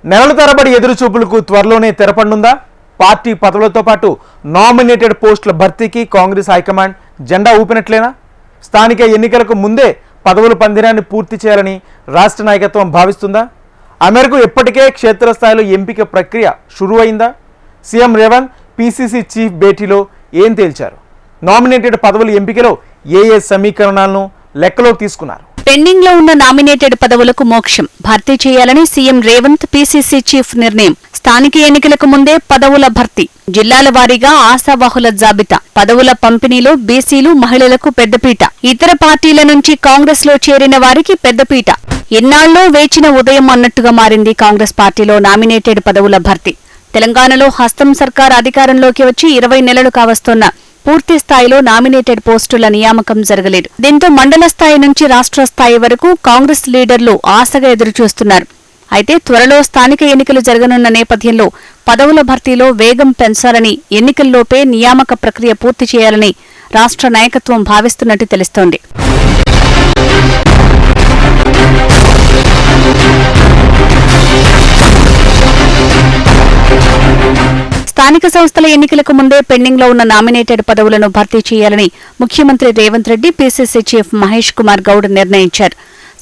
నెలల తరబడి ఎదురుచూపులకు త్వరలోనే తెరపడనుందా? పార్టీ పదవులతో పాటు నామినేటెడ్ పోస్టుల భర్తీకి కాంగ్రెస్ హైకమాండ్ జెండా ఊపినట్లేనా? స్థానిక ఎన్నికలకు ముందే పదవుల పందిరాన్ని పూర్తి చేయాలని రాష్ట్ర నాయకత్వం భావిస్తుందా? ఆ మేరకు ఇప్పటికే క్షేత్రస్థాయిలో ఎంపిక ప్రక్రియ షురూ అయిందా? సీఎం రేవంత్ పీసీసీ చీఫ్ భేటీలో ఏం తేల్చారు? నామినేటెడ్ పదవుల ఎంపికలో ఏ సమీకరణాలను లెక్కలోకి తీసుకున్నారు? పెండింగ్ లో ఉన్న నామినేటెడ్ పదవులకు మోక్షం భర్తీ చేయాలని సీఎం రేవంత్ పీసీసీ చీఫ్ నిర్ణయం. స్థానిక ఎన్నికలకు ముందే పదవుల భర్తీ, జిల్లాల వారీగా ఆశావాహుల జాబితా, పదవుల పంపిణీలో బీసీలు, మహిళలకు పెద్దపీట, ఇతర పార్టీల నుంచి కాంగ్రెస్ లో చేరిన వారికి పెద్దపీట. ఎన్నాళ్లో వేచిన ఉదయం అన్నట్టుగా మారింది కాంగ్రెస్ పార్టీలో నామినేటెడ్ పదవుల భర్తీ. తెలంగాణలో హస్తం సర్కార్ అధికారంలోకి వచ్చి 20 నెలలు కావస్తోన్న పూర్తి స్థాయిలో నామినేటెడ్ పోస్టుల నియామకం జరగలేదు. దీంతో మండల స్థాయి నుంచి రాష్ట్ర స్థాయి వరకు కాంగ్రెస్ లీడర్లు ఆశగా ఎదురుచూస్తున్నారు. అయితే త్వరలో స్థానిక ఎన్నికలు జరగనున్న నేపథ్యంలో పదవుల భర్తీలో వేగం పెంచాలని, ఎన్నికల్లోపే నియామక ప్రక్రియ పూర్తి చేయాలని రాష్ట్ర నాయకత్వం భావిస్తున్నట్టు తెలుస్తోంది. స్థానిక సంస్థల ఎన్నికలకు ముందే పెండింగ్ లో ఉన్న నామినేటెడ్ పదవులను భర్తీ చేయాలని ముఖ్యమంత్రి రేవంత్ రెడ్డి పీసీసీ చీఫ్ మహేష్ కుమార్ గౌడ్ నిర్ణయించారు.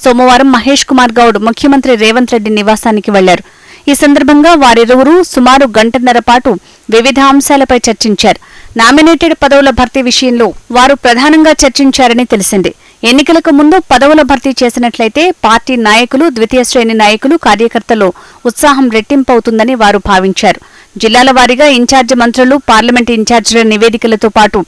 సోమవారం మహేష్ కుమార్ గౌడ్ ముఖ్యమంత్రి రేవంత్ రెడ్డి నివాసానికి వెళ్లారు. ఈ సందర్భంగా వారిరువురు సుమారు గంటన్నర పాటు వివిధ అంశాలపై చర్చించారు. నామినేటెడ్ పదవుల భర్తీ విషయంలో వారు ప్రధానంగా చర్చించారని తెలిసింది. ఎన్నికలకు ముందు పదవుల భర్తీ చేసినట్లయితే పార్టీ నాయకులు, ద్వితీయ శ్రేణి నాయకులు, కార్యకర్తలు ఉత్సాహం రెట్టింపవుతుందని వారు భావించారు. జిల్లాల వారీగా ఇన్ఛార్జి మంత్రులు, పార్లమెంటు ఇన్ఛార్జీల నివేదికలతో పాటు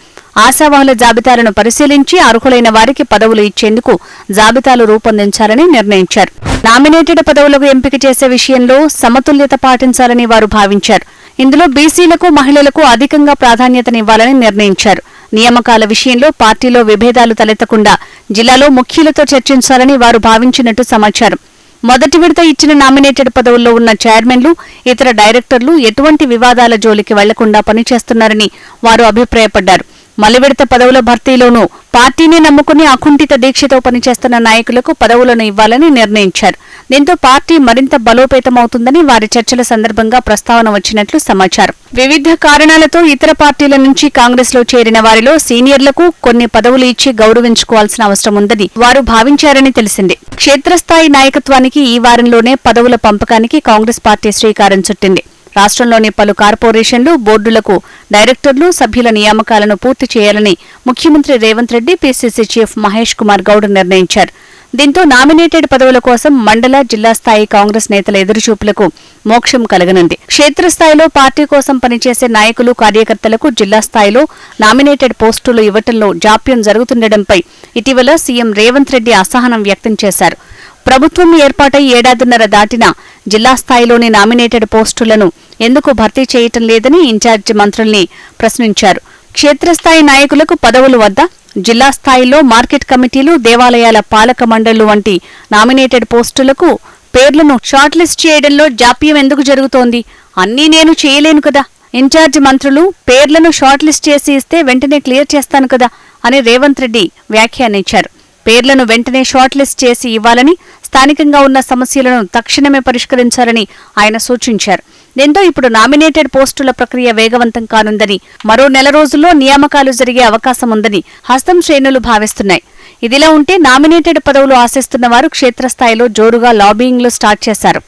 ఆశావాహుల జాబితాలను పరిశీలించి అర్హులైన వారికి పదవులు ఇచ్చేందుకు జాబితాలు రూపొందించాలని నిర్ణయించారు. నామినేటెడ్ పదవులకు ఎంపిక చేసే విషయంలో సమతుల్యత పాటించాలని వారు భావించారు. ఇందులో బీసీలకు, మహిళలకు అధికంగా ప్రాధాన్యతనివ్వాలని నిర్ణయించారు. నియామకాల విషయంలో పార్టీలో విభేదాలు తలెత్తకుండా జిల్లాలో ముఖ్యులతో చర్చించాలని వారు భావించినట్టు సమాచారం. మొదటి విడత ఇచ్చిన నామినేటెడ్ పదవుల్లో ఉన్న చైర్మన్లు, ఇతర డైరెక్టర్లు ఎటువంటి వివాదాల జోలికి వెళ్లకుండా పనిచేస్తున్నారని వారు అభిప్రాయపడ్డారు. మలి విడత పదవుల భర్తీలోనూ పార్టీని నమ్ముకుని అకుంఠిత దీక్షతో పనిచేస్తున్న నాయకులకు పదవులను ఇవ్వాలని నిర్ణయించారు. దీంతో పార్టీ మరింత బలోపేతమవుతుందని వారి చర్చల సందర్భంగా ప్రస్తావన వచ్చినట్లు సమాచారం. వివిధ కారణాలతో ఇతర పార్టీల నుంచి కాంగ్రెస్ లో చేరిన వారిలో సీనియర్లకు కొన్ని పదవులు ఇచ్చి గౌరవించుకోవాల్సిన అవసరం ఉందని వారు భావించారని తెలిసింది. క్షేత్రస్థాయి నాయకత్వానికి ఈ వారంలోనే పదవుల పంపకానికి కాంగ్రెస్ పార్టీ శ్రీకారం చుట్టింది. రాష్ట్రంలోని పలు కార్పొరేషన్లు, బోర్డులకు డైరెక్టర్లు, సభ్యుల నియామకాలను పూర్తి చేయాలని ముఖ్యమంత్రి రేవంత్ రెడ్డి పీసీసీ చీఫ్ మహేష్ కుమార్ గౌడ్ నిర్ణయించారు. దీంతో నామినేటెడ్ పదవుల కోసం మండల, జిల్లా స్థాయి కాంగ్రెస్ నేతల ఎదురుచూపులకు మోక్షం కలగనుంది. క్షేత్రస్థాయిలో పార్టీ కోసం పనిచేసే నాయకులు, కార్యకర్తలకు జిల్లా స్థాయిలో నామినేటెడ్ పోస్టులు ఇవ్వటంలో జాప్యం జరుగుతుండటంపై ఇటీవల సీఎం రేవంత్ రెడ్డి అసహనం వ్యక్తం చేశారు. ప్రభుత్వం ఏర్పాటై ఏడాదిన్నర దాటినా జిల్లా స్థాయిలోని నామినేటెడ్ పోస్టులను ఎందుకు భర్తీ చేయటం లేదని ఇన్ఛార్జి మంత్రుల్ని ప్రశ్నించారు. క్షేత్రస్థాయి నాయకులకు పదవులు వద్దా? జిల్లా స్థాయిలో మార్కెట్ కమిటీలు, దేవాలయాల పాలక మండళ్లు వంటి నామినేటెడ్ పోస్టులకు పేర్లను షార్ట్ లిస్ట్ చేయడంలో జాప్యం ఎందుకు జరుగుతోంది? అన్నీ నేను చేయలేను కదా. ఇన్ఛార్జి మంత్రులు పేర్లను షార్ట్ లిస్ట్ చేసి ఇస్తే వెంటనే క్లియర్ చేస్తాను కదా అని రేవంత్ రెడ్డి వ్యాఖ్యానించారు. పేర్లను వెంటనే షార్ట్ లిస్ట్ చేసి ఇవ్వాలని, స్థానికంగా ఉన్న సమస్యలను తక్షణమే పరిష్కరించాలని ఆయన సూచించారు. దీంతో ఇప్పుడు నామినేటెడ్ పోస్టుల ప్రక్రియ వేగవంతం కానుందని, మరో నెల రోజుల్లో నియామకాలు జరిగే అవకాశం ఉందని హస్తం శ్రేణులు భావిస్తున్నాయి. ఇదిలా ఉంటే నామినేటెడ్ పదవులు ఆశిస్తున్న వారు క్షేత్రస్థాయిలో జోరుగా లాబింగ్లు స్టార్ట్ చేశారు.